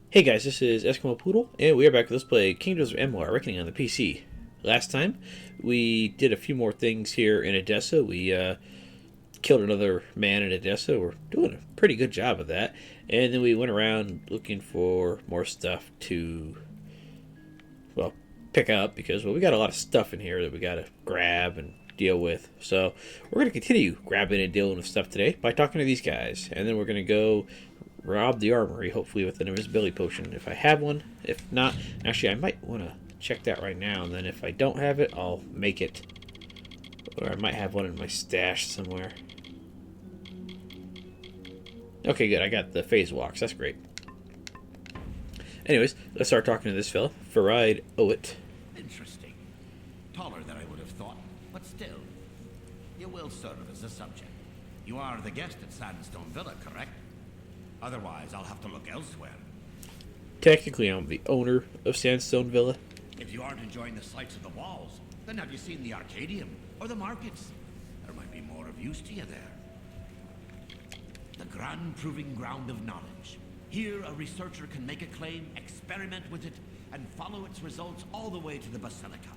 Hey guys, this is Eskimo Poodle, and we are back with Let's Play Kingdoms of Amalur Reckoning on the PC. Last time, we did a few more things here in Adessa. We killed another man in Adessa. We're doing a pretty good job of that. And then we went around looking for more stuff to, well, pick up because, well, we got a lot of stuff in here that we got to grab and deal with. So we're going to continue grabbing and dealing with stuff today by talking to these guys. And then we're going to go rob the armory, hopefully with an invisibility potion, if I have one. If not, actually I might want to check that right now, and then if I don't have it, I'll make it. Or I might have one in my stash somewhere. Okay, good, I got the phase walks, that's great. Anyways, let's start talking to this fella, Farid Owit. Interesting. Taller than I would have thought, but still. You will serve as a subject. You are the guest at Sandstone Villa, correct? Otherwise, I'll have to look elsewhere. Technically, I'm the owner of Sandstone Villa. If you aren't enjoying the sights of the walls, then have you seen the Arcadium or the markets? There might be more of use to you there. The grand proving ground of knowledge. Here, a researcher can make a claim, experiment with it, and follow its results all the way to the Basilica.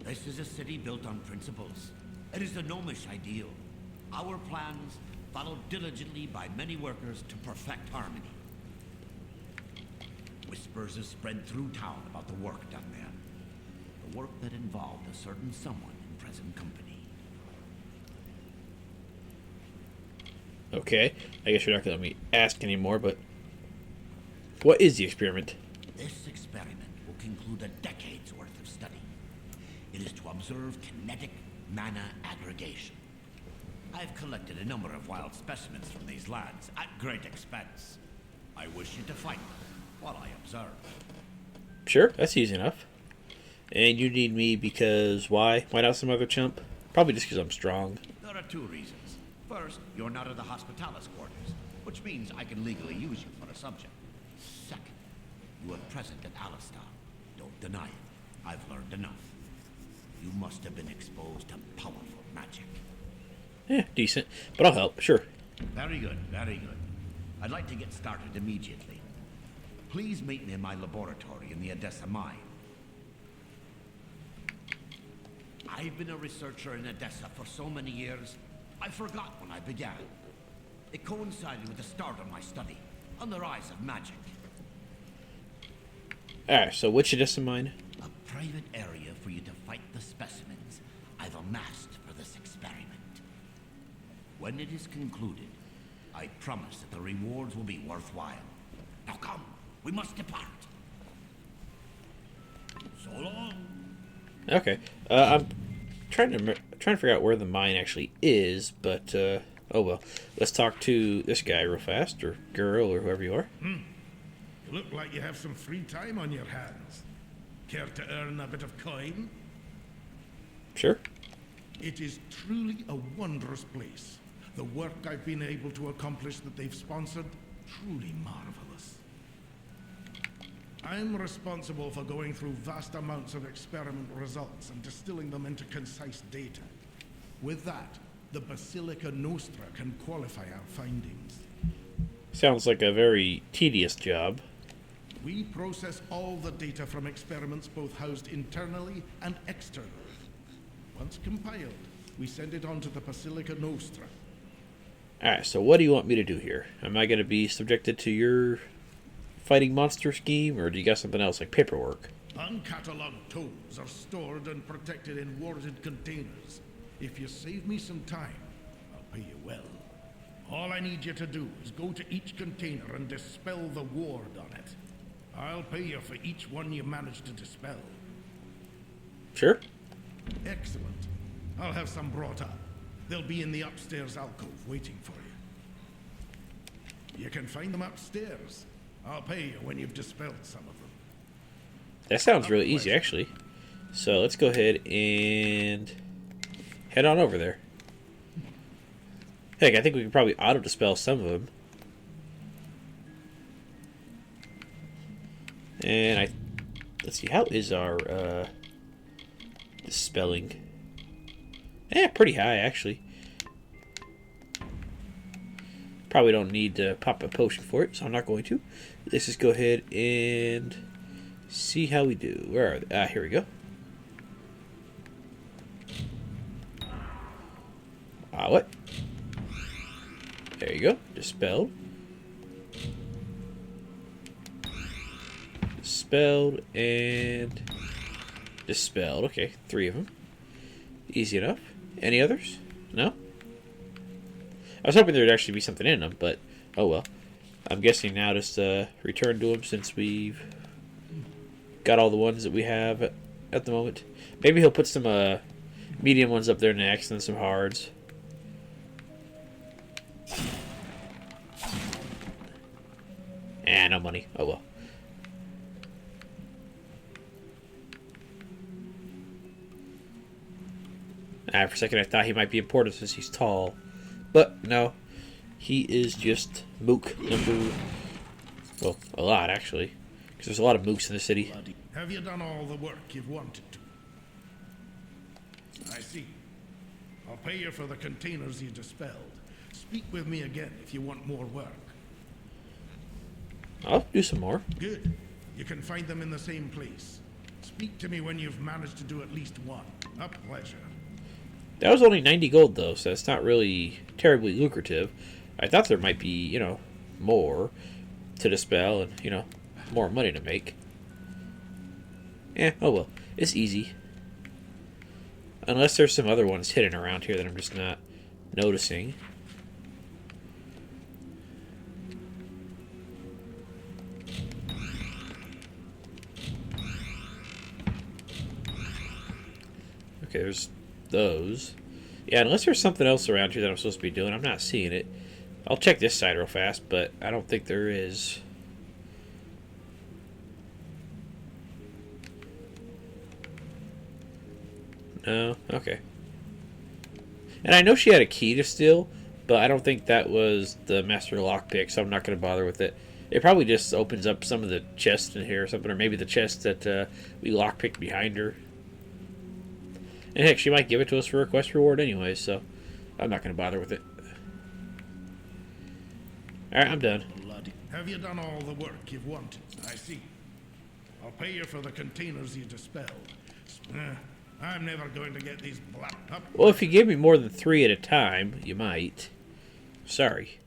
This is a city built on principles. It is the gnomish ideal. Our plans, followed diligently by many workers to perfect harmony. Whispers are spread through town about the work done there. The work that involved a certain someone in present company. Okay, I guess you're not going to let me ask anymore, but what is the experiment? This experiment will conclude a decade's worth of study. It is to observe kinetic mana aggregation. I've collected a number of wild specimens from these lands at great expense. I wish you to find them while I observe. Sure, that's easy enough. And you need me because why? Why not some other chump? Probably just because I'm strong. There are two reasons. First, you're not in the Hospitalis quarters, which means I can legally use you for a subject. Second, you are present at Alistar. Don't deny it. I've learned enough. You must have been exposed to powerful magic. Yeah, decent. But I'll help, sure. Very good, very good. I'd like to get started immediately. Please meet me in my laboratory in the Adessa mine. I've been a researcher in Adessa for so many years, I forgot when I began. It coincided with the start of my study, on the rise of magic. Alright, so which Adessa mine? A private area for you to fight the specimens I've amassed for this experiment. When it is concluded, I promise that the rewards will be worthwhile. Now come, we must depart. So long. Okay, I'm trying to figure out where the mine actually is, but oh well. Let's talk to this guy real fast, or girl, or whoever you are. You look like you have some free time on your hands. Care to earn a bit of coin? Sure. It is truly a wondrous place. The work I've been able to accomplish that they've sponsored, truly marvelous. I'm responsible for going through vast amounts of experiment results and distilling them into concise data. With that, the Basilica Nostra can qualify our findings. Sounds like a very tedious job. We process all the data from experiments both housed internally and externally. Once compiled, we send it on to the Basilica Nostra. Alright, so what do you want me to do here? Am I going to be subjected to your fighting monster scheme, or do you got something else like paperwork? Uncatalogued tomes are stored and protected in warded containers. If you save me some time, I'll pay you well. All I need you to do is go to each container and dispel the ward on it. I'll pay you for each one you manage to dispel. Sure. Excellent. I'll have some brought up. They'll be in the upstairs alcove waiting for you. You can find them upstairs. I'll pay you when you've dispelled some of them. That sounds really easy, actually. So let's go ahead and head on over there. Heck, I think we could probably auto-dispel some of them. And let's see, how is our dispelling? Pretty high, actually. Probably don't need to pop a potion for it, so I'm not going to. Let's just go ahead and see how we do. Where are they? Ah, here we go. Ah, what? There you go. Dispelled. Dispelled and dispelled. Okay, 3 of them. Easy enough. Any others? No? I was hoping there would actually be something in them, but oh well. I'm guessing now just return to them since we've got all the ones that we have at the moment. Maybe he'll put some medium ones up there next and some hards. No money. Oh well. For a second I thought he might be important since he's tall. But no. He is just mook number... Well, a lot actually. Because there's a lot of mooks in the city. Have you done all the work you've wanted to? I see. I'll pay you for the containers you dispelled. Speak with me again if you want more work. I'll do some more. Good. You can find them in the same place. Speak to me when you've managed to do at least one. A pleasure. That was only 90 gold, though, so that's not really terribly lucrative. I thought there might be, you know, more to dispel and, you know, more money to make. Oh well. It's easy. Unless there's some other ones hidden around here that I'm just not noticing. Okay, there's those. Yeah, unless there's something else around here that I'm supposed to be doing. I'm not seeing it. I'll check this side real fast, but I don't think there is. No? Okay. And I know she had a key to steal, but I don't think that was the master lockpick, so I'm not going to bother with it. It probably just opens up some of the chests in here or something, or maybe the chest that we lockpicked behind her. And heck, she might give it to us for a quest reward anyway, so I'm not going to bother with it. Alright, I'm done. Have you done all the work you've wanted? I see. I'll pay you for the containers you dispelled. I'm never going to get these black up. Well, if you give me more than 3 at a time, you might. Sorry.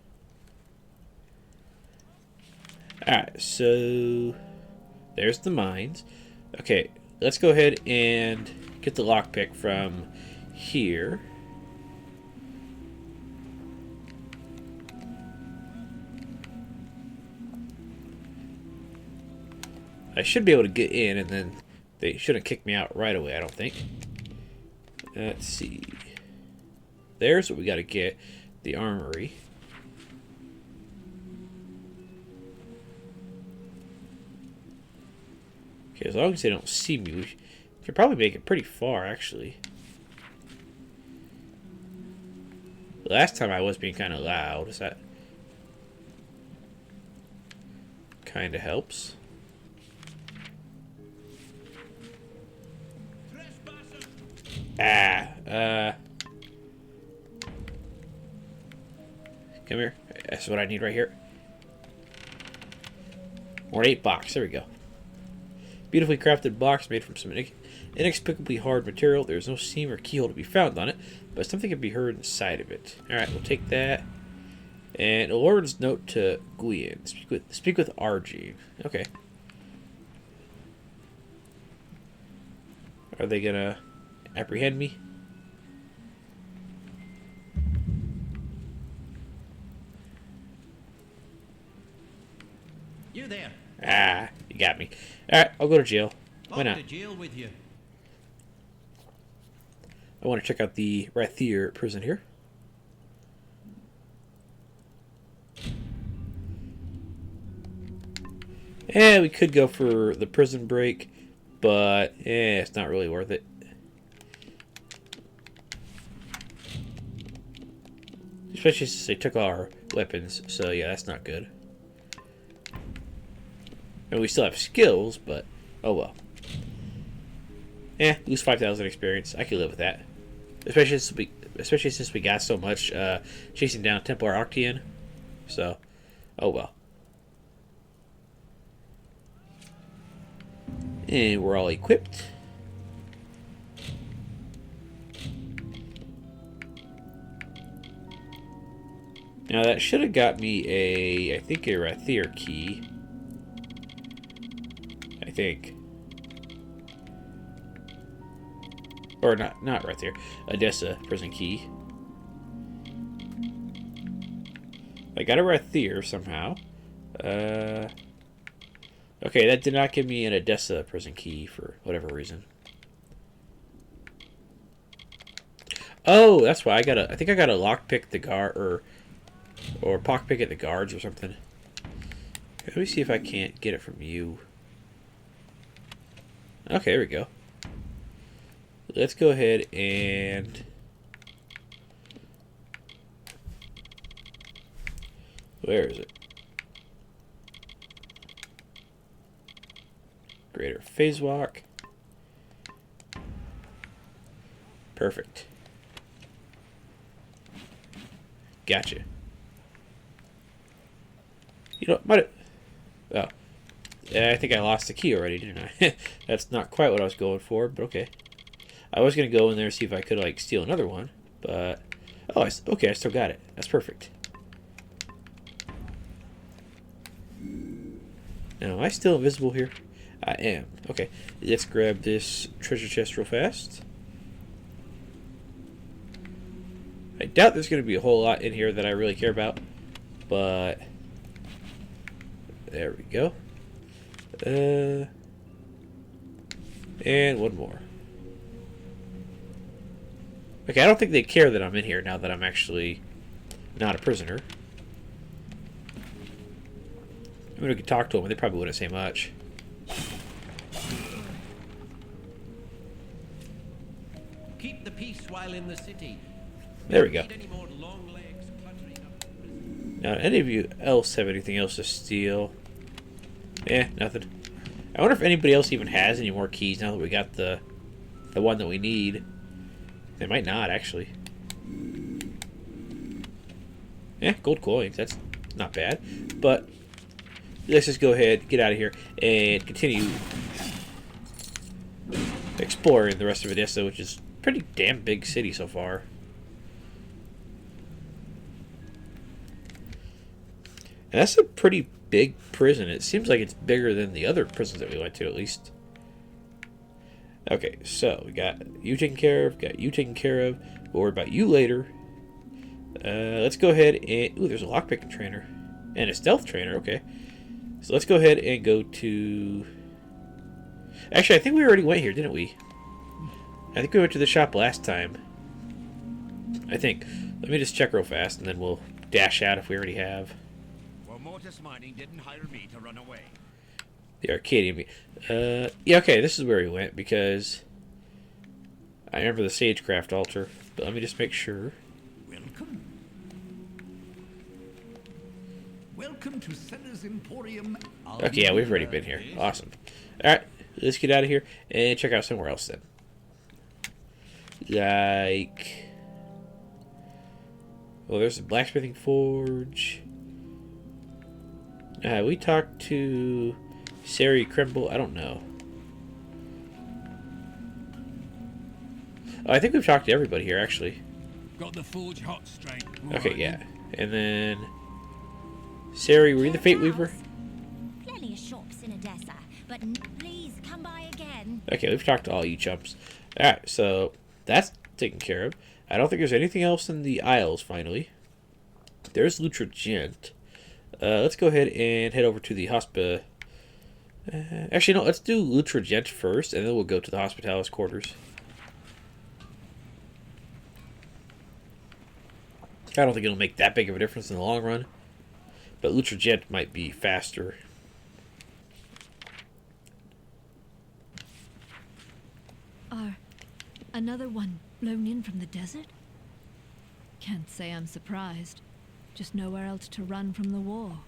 Alright, so there's the mines. Okay, let's go ahead and get the lockpick from here. I should be able to get in, and then they shouldn't kick me out right away, I don't think. Let's see. There's what we got to get. The armory. Okay, as long as they don't see me, we should probably make it pretty far, actually. Last time I was being kind of loud. Is that kind of helps? Come here. That's what I need right here. Ornate box. There we go. Beautifully crafted box made from some inexplicably hard material. There's no seam or keyhole to be found on it, but something can be heard inside of it. Alright, we'll take that. And a Lord's note to Gwian. Speak with Argene. Okay. Are they gonna apprehend me? You there? Ah, you got me. Alright, I'll go to jail. Why not? To jail with you. I want to check out the Rathier prison here. We could go for the prison break, but it's not really worth it. Especially since they took all our weapons, so yeah, that's not good. And we still have skills, but oh well. Lose 5,000 experience. I can live with that. Especially since we got so much chasing down Templar Octian. So, oh well. And we're all equipped. Now that should have got me I think a Rathier key. I think. Or not Rathier. Adessa prison key. I got a Rathier somehow. Okay, that did not give me an Adessa prison key for whatever reason. Oh, that's why I think I got a lockpick the guard or pockpick at the guards or something. Let me see if I can't get it from you. Okay, there we go. Let's go ahead and where is it? Greater phase walk. Perfect. Gotcha. You know, might have... Oh. Yeah, I think I lost the key already, didn't I? That's not quite what I was going for, but okay. I was going to go in there and see if I could, like, steal another one, but... Oh, okay, I still got it. That's perfect. Now, am I still invisible here? I am. Okay, let's grab this treasure chest real fast. I doubt there's going to be a whole lot in here that I really care about, but... There we go. And one more. Okay, I don't think they care that I'm in here now that I'm actually not a prisoner. I mean, we could talk to them, and they probably wouldn't say much. Keep the peace while in the city. There we go. Any more long legs cluttering up? Now, any of you else have anything else to steal? Eh, nothing. I wonder if anybody else even has any more keys now that we got the one that we need. They might not, actually. Yeah, gold coins. That's not bad. But let's just go ahead, get out of here, and continue exploring the rest of Adessa, which is a pretty damn big city so far. And that's a pretty big prison. It seems like it's bigger than the other prisons that we went to, at least. Okay, so we got you taken care of, got you taken care of. We'll worry about you later. Let's go ahead and... Ooh, there's a lockpicking trainer. And a stealth trainer, okay. So let's go ahead and go to... Actually, I think we already went here, didn't we? I think we went to the shop last time. I think. Let me just check real fast, and then we'll dash out if we already have. Well, Mortis Mining didn't hire me to run away. The Arcadian... yeah, okay, this is where we went, because... I remember the Sagecraft altar. But let me just make sure. Welcome. Welcome to Senna's Emporium. Okay, yeah, we've already been here. Awesome. Alright, let's get out of here and check out somewhere else then. Like... Well, there's a blacksmithing forge. We talked to Sari Kremble. I don't know. Oh, I think we've talked to everybody here, actually. Got the forge hot straight. Okay, yeah. And then... Sari, were you the Fate Weaver? Plenty of shops in Adessa, but please come by again. Okay, we've talked to all you chumps. Alright, so that's taken care of. I don't think there's anything else in the Isles, finally. There's Lutra Gent. Let's go ahead and head over to the actually, no, let's do Lutra Gent first, and then we'll go to the Hospitalis quarters. I don't think it'll make that big of a difference in the long run, but Lutra Gent might be faster. Another one blown in from the desert? Can't say I'm surprised. Just nowhere else to run from the war.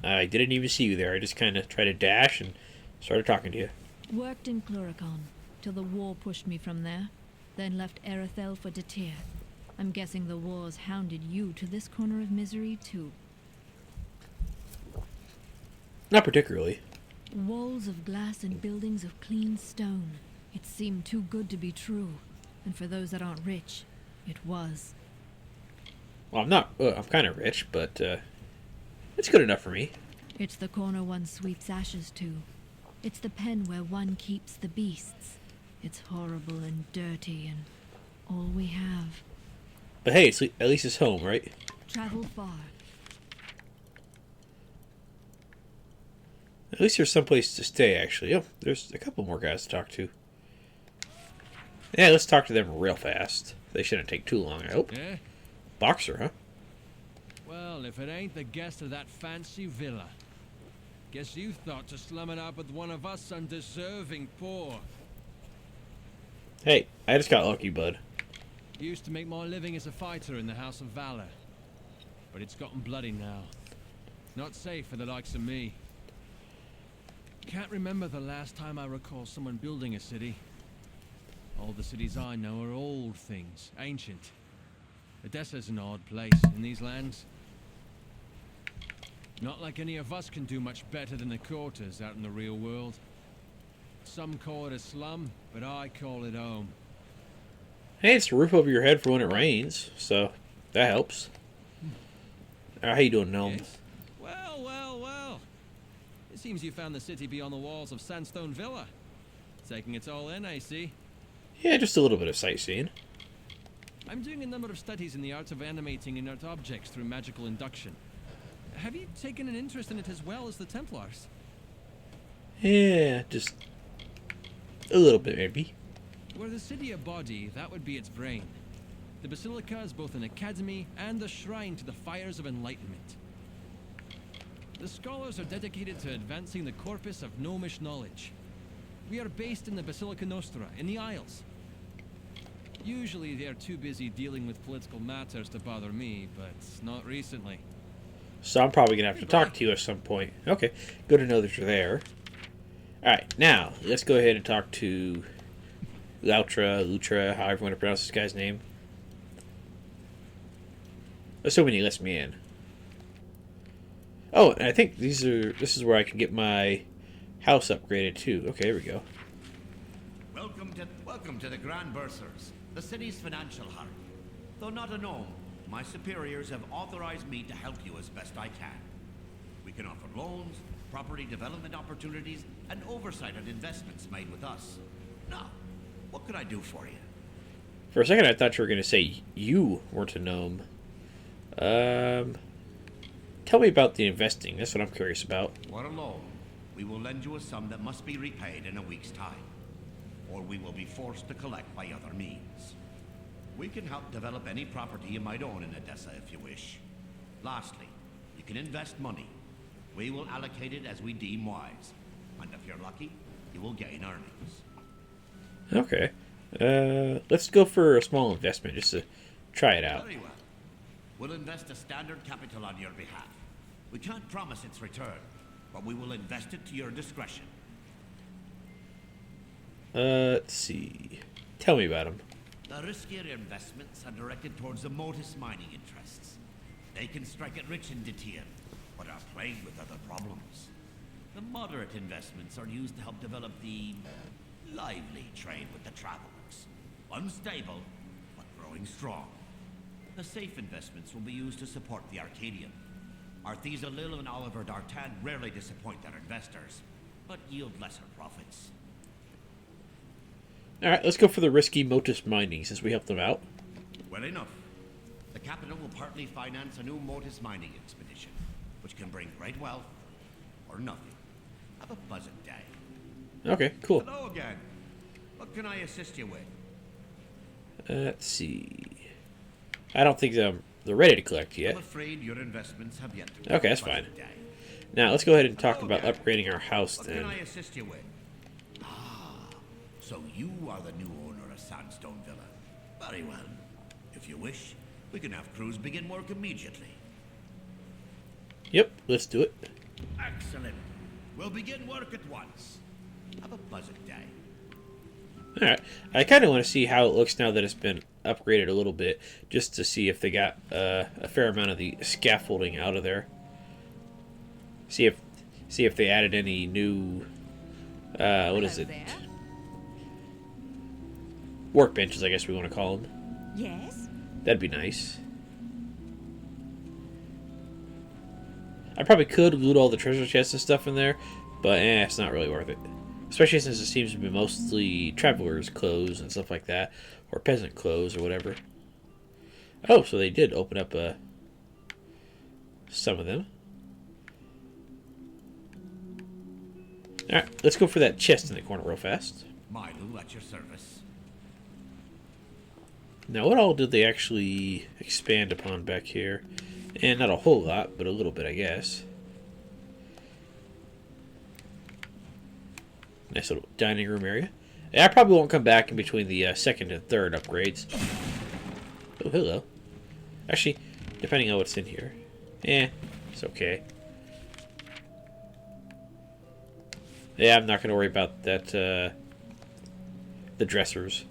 I didn't even see you there. I just kind of tried to dash and started talking to you. Worked in Cluricon till the war pushed me from there. Then left Erethel for Detir. I'm guessing the war's hounded you to this corner of misery too. Not particularly. Walls of glass and buildings of clean stone. It seemed too good to be true. And for those that aren't rich, it was. Well, I'm not. I'm kind of rich, but it's good enough for me. It's the corner one sweeps ashes to. It's the pen where one keeps the beasts. It's horrible and dirty and all we have. But hey, at least it's home, right? Travel far. At least there's someplace to stay, actually. Oh, there's a couple more guys to talk to. Yeah, let's talk to them real fast. They shouldn't take too long, I hope. Yeah? Boxer, huh? Well, if it ain't the guest of that fancy villa. Guess you thought to slum it up with one of us undeserving poor. Hey, I just got lucky, bud. Used to make my living as a fighter in the House of Valor. But it's gotten bloody now. Not safe for the likes of me. Can't remember the last time I recall someone building a city. All the cities I know are old things, ancient. Adessa's an odd place in these lands. Not like any of us can do much better than the quarters out in the real world. Some call it a slum, but I call it home. Hey, it's a roof over your head for when it rains, so that helps. How you doing, Gnome? Yes? Well, well, well. It seems you found the city beyond the walls of Sandstone Villa. Taking it all in, I see. Yeah, just a little bit of sightseeing. I'm doing a number of studies in the art of animating inert objects through magical induction. Have you taken an interest in it as well as the Templars? Yeah, just a little bit, maybe. Were the city a body, that would be its brain. The Basilica is both an academy and a shrine to the fires of enlightenment. The scholars are dedicated to advancing the corpus of gnomish knowledge. We are based in the Basilica Nostra, in the Isles. Usually they are too busy dealing with political matters to bother me, but not recently. So I'm probably going to have to talk to you at some point. Okay, good to know that you're there. Alright, now, let's go ahead and talk to Lutra, however you want to pronounce this guy's name. Assuming he lets me in. Oh, and I think this is where I can get my house upgraded too. Okay, here we go. Welcome to the Grand Bursars, the city's financial heart. Though not a gnome, my superiors have authorized me to help you as best I can. We can offer loans, property development opportunities, and oversight on investments made with us. Now, what can I do for you? For a second, I thought you were going to say you weren't a gnome. Tell me about the investing. That's what I'm curious about. For a loan, we will lend you a sum that must be repaid in a week's time, or we will be forced to collect by other means. We can help develop any property you might own in Adessa if you wish. Lastly, you can invest money. We will allocate it as we deem wise, and if you're lucky, you will gain earnings. Okay. Let's go for a small investment just to try it out. Very well. We'll invest a standard capital on your behalf. We can't promise its return, but we will invest it to your discretion. Let's see. Tell me about them. The riskier investments are directed towards the Motus mining interests. They can strike it rich in Ditian, but are plagued with other problems. The moderate investments are used to help develop the lively trade with the travelers. Unstable, but growing strong. The safe investments will be used to support the Arcadium. Arthesa Lil and Oliver D'Artan rarely disappoint their investors, but yield lesser profits. Alright, let's go for the risky Motus mining since we helped them out. Well enough. The capital will partly finance a new Motus mining expedition, which can bring great wealth or nothing. Have a pleasant day. Okay, cool. Hello again. What can I assist you with? Let's see. I don't think they're ready to collect yet. I'm afraid your investments have yet to. Okay, that's fine. Now, let's go ahead and talk about upgrading our house What then. can I assist you with? Ah, so you are the new owner of Sandstone Villa. Very well. If you wish, we can have crews begin work immediately. Yep, let's do it. Excellent. We'll begin work at once. Have a pleasant day. Alright, I kind of want to see how it looks now that it's been upgraded a little bit, just to see if they got a fair amount of the scaffolding out of there. See if See if they added any new, what is it? Workbenches, I guess we want to call them. Yes? That'd be nice. I probably could loot all the treasure chests and stuff in there, but it's not really worth it. Especially since it seems to be mostly travelers' clothes and stuff like that, or peasant clothes or whatever. Oh, so they did open up some of them. Alright, let's go for that chest in the corner real fast. Milo at your service. Now, what all did they actually expand upon back here? And not a whole lot, but a little bit, I guess. Nice little dining room area. Yeah, I probably won't come back in between the second and third upgrades. Oh, hello. Actually, depending on what's in here. It's okay. Yeah, I'm not going to worry about that, the dressers.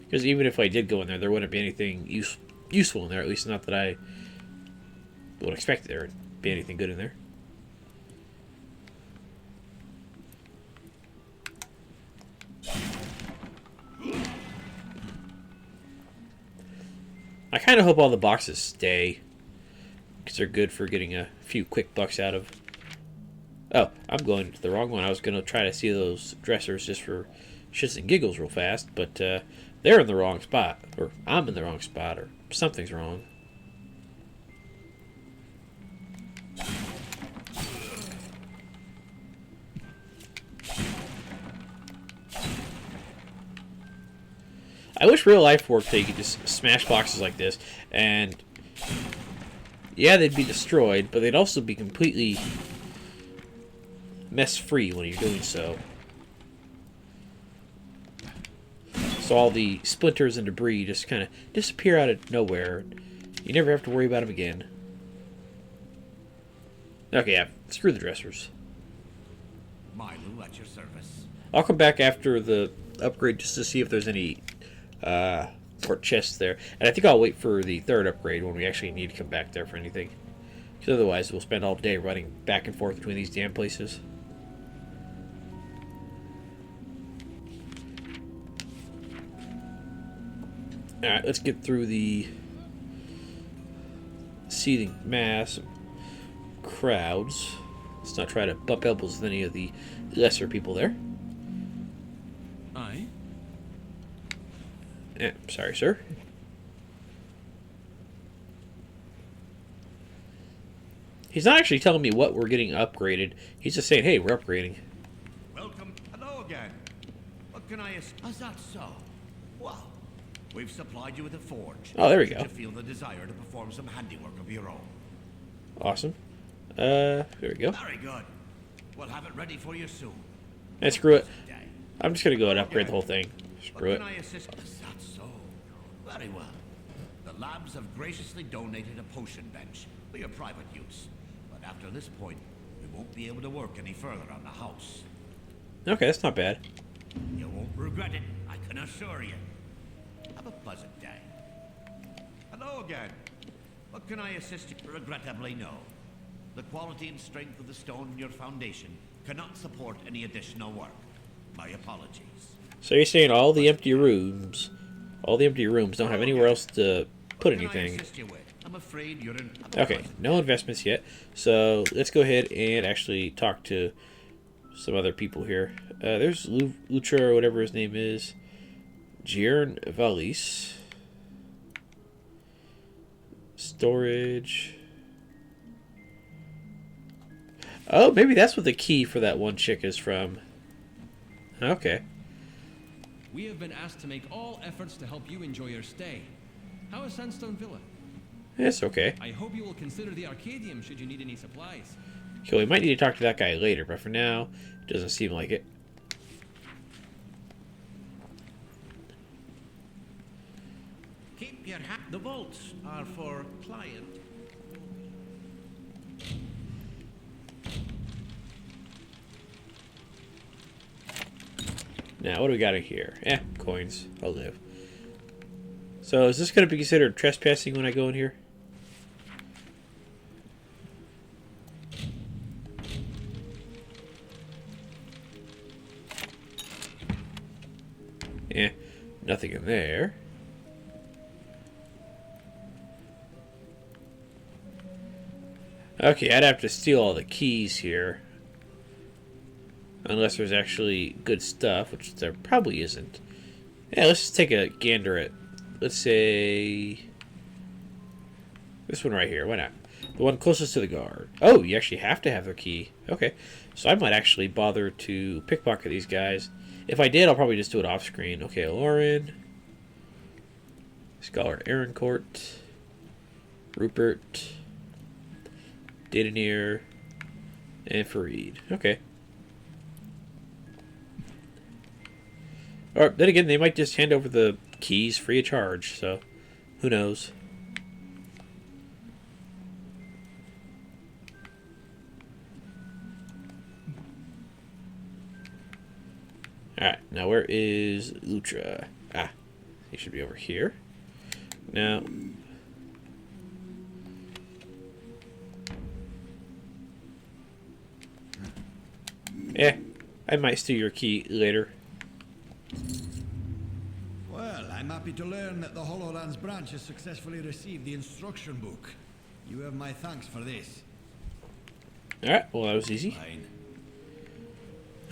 Because even if I did go in there, there wouldn't be anything useful in there. At least not that I would expect there would be anything good in there. I kind of hope all the boxes stay. Because they're good for getting a few quick bucks out of. Oh, I'm going to the wrong one. I was going to try to see those dressers just for shits and giggles real fast. But, they're in the wrong spot, or I'm in the wrong spot, or something's wrong. I wish real life worked so you could just smash boxes like this, and yeah, they'd be destroyed, but they'd also be completely mess-free when you're doing so. So all the splinters and debris just kind of disappear out of nowhere. You never have to worry about them again. Okay, yeah, screw the dressers. Milo at your service. I'll come back after the upgrade just to see if there's any port chests there. And I think I'll wait for the third upgrade when we actually need to come back there for anything. Because otherwise we'll spend all day running back and forth between these damn places. Alright, let's get through the seething mass of crowds. Let's not try to bump elbows with any of the lesser people there. Aye. Sorry, sir. He's not actually telling me what we're getting upgraded. He's just saying, hey, we're upgrading. Welcome. Hello again. What can I Is that so? Wow. We've supplied you with a forge. Oh, there we go. Should you feel the desire to perform some handiwork of your own? Awesome. There we go. Very good. We'll have it ready for you soon. And screw it. I'm just going to go and upgrade the whole thing. Screw What it. can I assist? Is that so? Very well. The labs have graciously donated a potion bench for your private use. But after this point, we won't be able to work any further on the house. Okay, that's not bad. You won't regret it, I can assure you. Have a pleasant day. Hello again. What can I assist you? Regrettably, no. The quality and strength of the stone in your foundation cannot support any additional work. My apologies. So you're saying all the empty rooms don't have anywhere else to put What can I anything. assist you with? I'm afraid you're in. Have a Okay, pleasant no day. investments yet. So let's go ahead and actually talk to some other people here. There's Lutra, or whatever his name is. Giern Valis. Storage. Oh, maybe that's what the key for that one chick is from. Okay. We have been asked to make all efforts to help you enjoy your stay. How is Sandstone Villa? It's okay. I hope you will consider the Arcadium should you need any supplies. Okay, we might need to talk to that guy later, but for now, it doesn't seem like it. Keep your hat. The vaults are for client. Now, what do we got in here? Coins. I'll live. So, is this going to be considered trespassing when I go in here? Nothing in there. Okay, I'd have to steal all the keys here. Unless there's actually good stuff, which there probably isn't. Yeah, let's just take a gander at, let's say, this one right here. Why not? The one closest to the guard. Oh, you actually have to have their key. Okay. So I might actually bother to pickpocket these guys. If I did, I'll probably just do it off screen. Okay, Lauren. Scholar Aaroncourt. Rupert. Daytonir. And Fareed. Okay. Or then again, they might just hand over the keys free of charge, so who knows? Alright, now where is Lutra? Ah, he should be over here. Now, I might steal your key later. Well, I'm happy to learn that the HoloLens branch has successfully received the instruction book. You have my thanks for this. Alright, well that was easy. Fine.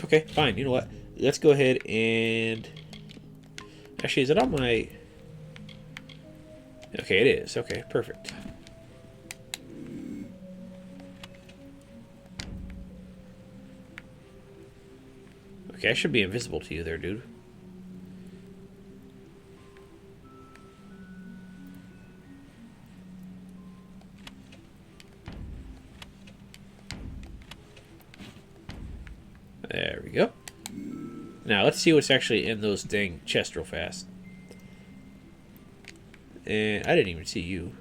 Okay, fine. You know what? Let's go ahead and... Actually, is it on my... Okay, it is. Okay, perfect. Okay, I should be invisible to you there, dude. There we go. Now, let's see what's actually in those dang chests real fast. And I didn't even see you.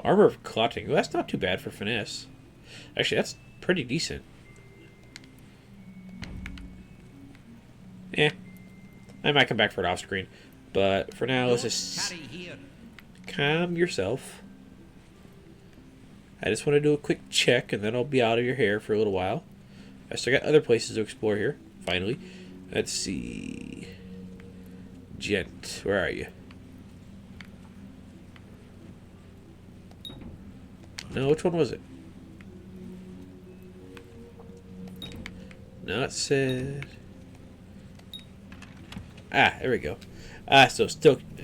Armor of clotting. Well, that's not too bad for finesse. Actually, that's pretty decent. I might come back for it off screen. But for now, let's just calm yourself. I just want to do a quick check, and then I'll be out of your hair for a little while. I still got other places to explore here, finally. Let's see. Gent, where are you? No, which one was it? No, it said... Ah, there we go. Ah, so it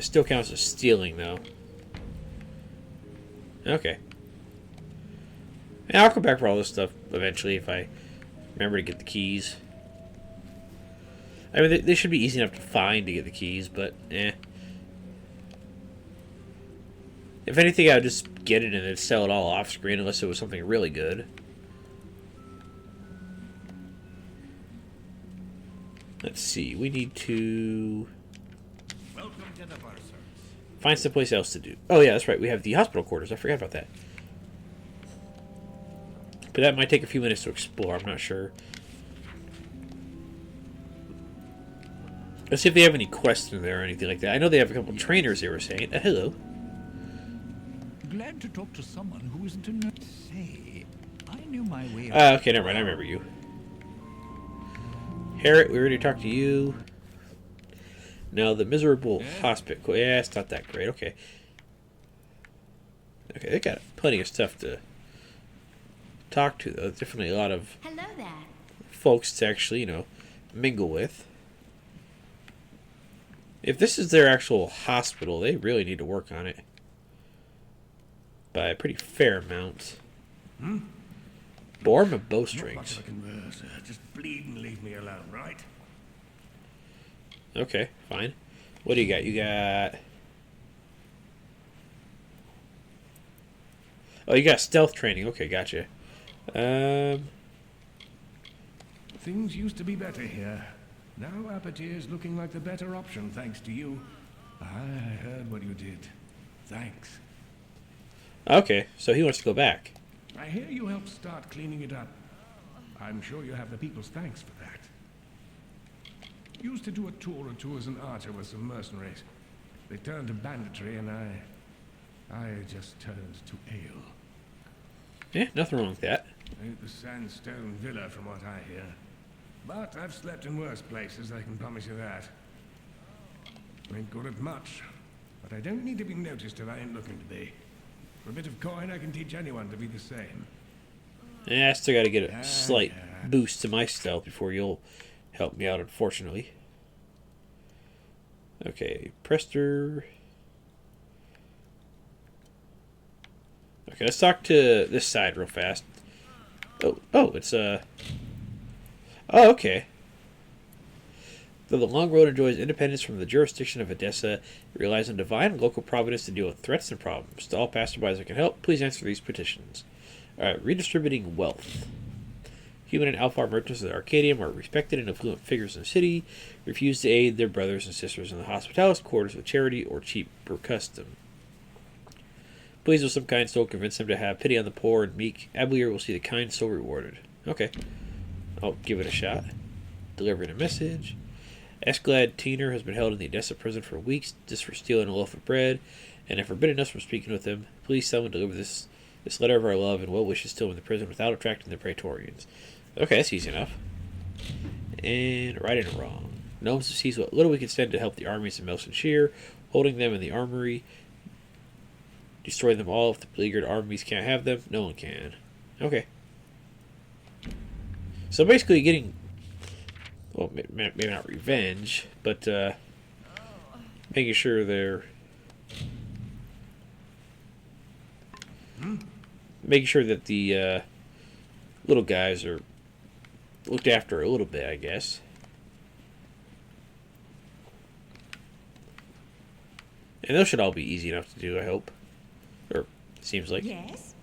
still counts as stealing, though. Okay. And I'll come back for all this stuff eventually if I remember to get the keys. I mean, they should be easy enough to find to get the keys, but If anything, I would just get it and then sell it all off screen unless it was something really good. Let's see. We need to Welcome to the Bursars. find someplace else to do. Oh yeah, that's right. We have the hospital quarters. I forgot about that. But that might take a few minutes to explore. I'm not sure. Let's see if they have any quests in there or anything like that. I know they have a couple trainers, they were saying. Hello. Glad to talk to someone who isn't a nurse. Say, I knew my way. Okay, never mind. I remember you. Harriet, we already talked to you. Now the miserable hospital. Yeah, it's not that great. Okay. Okay, they got plenty of stuff to talk to, though. Definitely a lot of Hello there. folks to actually, mingle with. If this is their actual hospital, they really need to work on it. By a pretty fair amount. Borm of bowstrings. Converse. Just bleed and leave me alone, right? Okay, fine. What do you got? You got... Oh, you got stealth training. Okay, gotcha. Things used to be better here. Now Apertier's looking like the better option, thanks to you. I heard what you did. Thanks. Okay, so he wants to go back. I hear you helped start cleaning it up. I'm sure you have the people's thanks for that. Used to do a tour or two as an archer with some mercenaries. They turned to banditry and I just turned to ale. Yeah, nothing wrong with that. Ain't the sandstone villa from what I hear. But I've slept in worse places, I can promise you that. Ain't good at much, but I don't need to be noticed if I ain't looking to be. For a bit of coin, I can teach anyone to be the same. Yeah, I still got to get a slight boost to my stealth before you'll help me out, unfortunately. Okay, Prester. Okay, let's talk to this side real fast. Oh, it's Oh, okay. Though the Long Road enjoys independence from the jurisdiction of Adessa, it relies on divine and local providence to deal with threats and problems. To all passerbys that can help, please answer these petitions. Alright, redistributing wealth. Human and Alphar merchants of the Arcadium are respected and affluent figures in the city, refuse to aid their brothers and sisters in the hospitalist quarters with charity or cheaper custom. Please, with some kind soul, convince them to have pity on the poor and meek. Amalur will see the kind soul rewarded. Okay. I'll give it a shot. Delivering a message. Escalade Teener has been held in the Adessa prison for weeks just for stealing a loaf of bread, and have forbidden us from speaking with him. Please someone deliver this letter of our love and well wishes to him in the prison without attracting the Praetorians. Okay, that's easy enough. And right and wrong. Gnomes sees what little we can send to help the armies of Melson Shear, holding them in the armory. Destroy them all. If the beleaguered armies can't have them, no one can. Okay. So basically getting, well, maybe not revenge, but making sure they're making sure that the little guys are looked after a little bit, I guess. And those should all be easy enough to do, I hope. Or, seems like. Yes?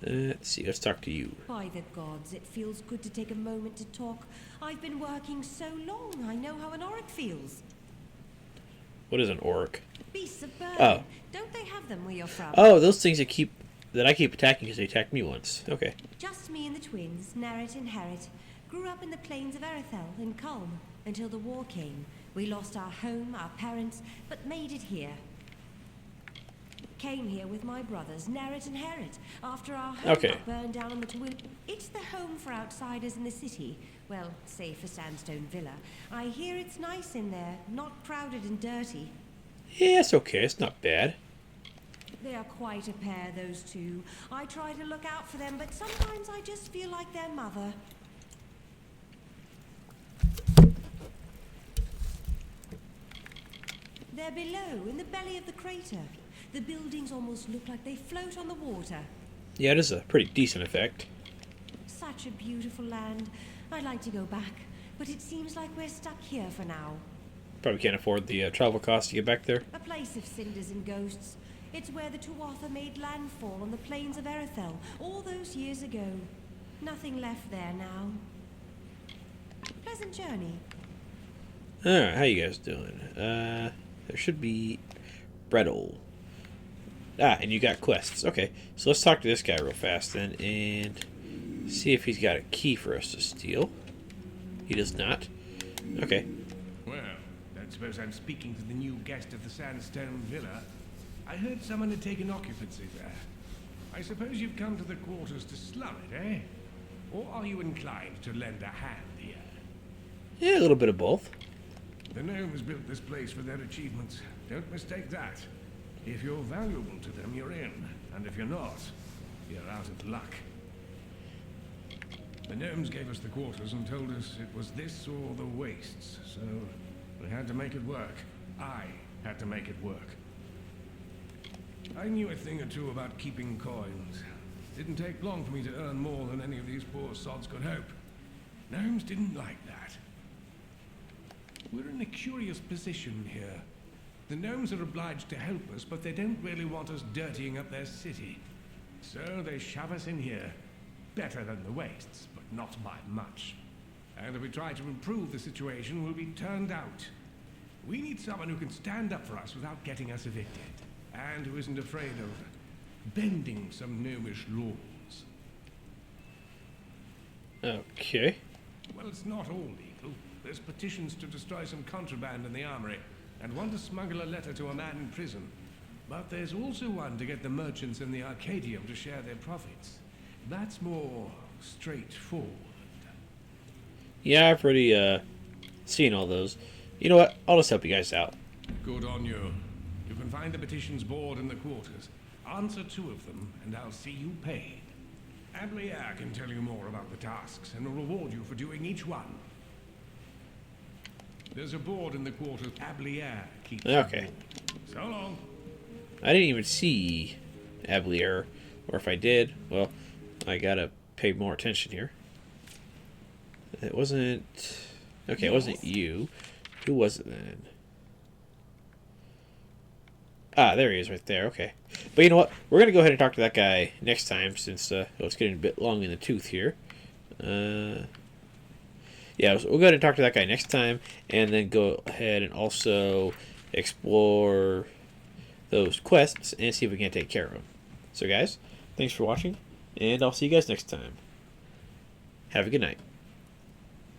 Let's see, let's talk to you. By the gods, it feels good to take a moment to talk. I've been working so long, I know how an orc feels. What is an orc? Beasts of burden. Oh. Don't they have them where you're from? Oh, those things that I keep attacking because they attacked me once. Okay. Just me and the twins, Nerrit and Herrit, grew up in the plains of Erethel in Culm until the war came. We lost our home, our parents, but made it here. Came here with my brothers, Nerrit and Herrit, after our home got burned down on the twin. It's the home for outsiders in the city. Well, say for Sandstone Villa. I hear it's nice in there, not crowded and dirty. Yeah, it's okay. It's not bad. They are quite a pair, those two. I try to look out for them, but sometimes I just feel like their mother. They're below, in the belly of the crater. The buildings almost look like they float on the water. Yeah, it is a pretty decent effect. Such a beautiful land. I'd like to go back, but it seems like we're stuck here for now. Probably can't afford the travel costs to get back there. A place of cinders and ghosts. It's where the Tuatha made landfall on the plains of Erethel all those years ago. Nothing left there now. Pleasant journey. Alright, how you guys doing? There should be Brettle. Ah, and you got quests. Okay, so let's talk to this guy real fast then and see if he's got a key for us to steal. He does not. Okay. Well, don't suppose I'm speaking to the new guest of the Sandstone Villa. I heard someone had taken occupancy there. I suppose you've come to the quarters to slum it, eh? Or are you inclined to lend a hand here? Yeah, a little bit of both. The gnomes built this place for their achievements. Don't mistake that. If you're valuable to them, you're in. And if you're not, you're out of luck. The gnomes gave us the quarters and told us it was this or the wastes, so we had to make it work. I had to make it work. I knew a thing or two about keeping coins. Didn't take long for me to earn more than any of these poor sods could hope. Gnomes didn't like that. We're in a curious position here. The gnomes are obliged to help us, but they don't really want us dirtying up their city. So they shove us in here. Better than the wastes, but not by much. And if we try to improve the situation, we'll be turned out. We need someone who can stand up for us without getting us evicted. And who isn't afraid of bending some gnomish laws. Okay. Well, it's not all legal. There's petitions to destroy some contraband in the armory, and one to smuggle a letter to a man in prison. But there's also one to get the merchants in the Arcadium to share their profits. That's more straightforward. Yeah, I've already seen all those. You know what? I'll just help you guys out. Good on you. You can find the petitions board in the quarters. Answer 2 of them, and I'll see you paid. Amalur can tell you more about the tasks, and will reward you for doing each one. There's a board in the quarters. Amalur keeps. Okay. So long. I didn't even see Amalur, or if I did, well, I gotta pay more attention here. It wasn't... Okay, it wasn't you. Who was it then? Ah, there he is right there, okay. But you know what? We're gonna go ahead and talk to that guy next time, since it's getting a bit long in the tooth here. Yeah, so we'll go ahead and talk to that guy next time, and then go ahead and also explore those quests and see if we can take care of them. So guys, thanks for watching, and I'll see you guys next time. Have a good night.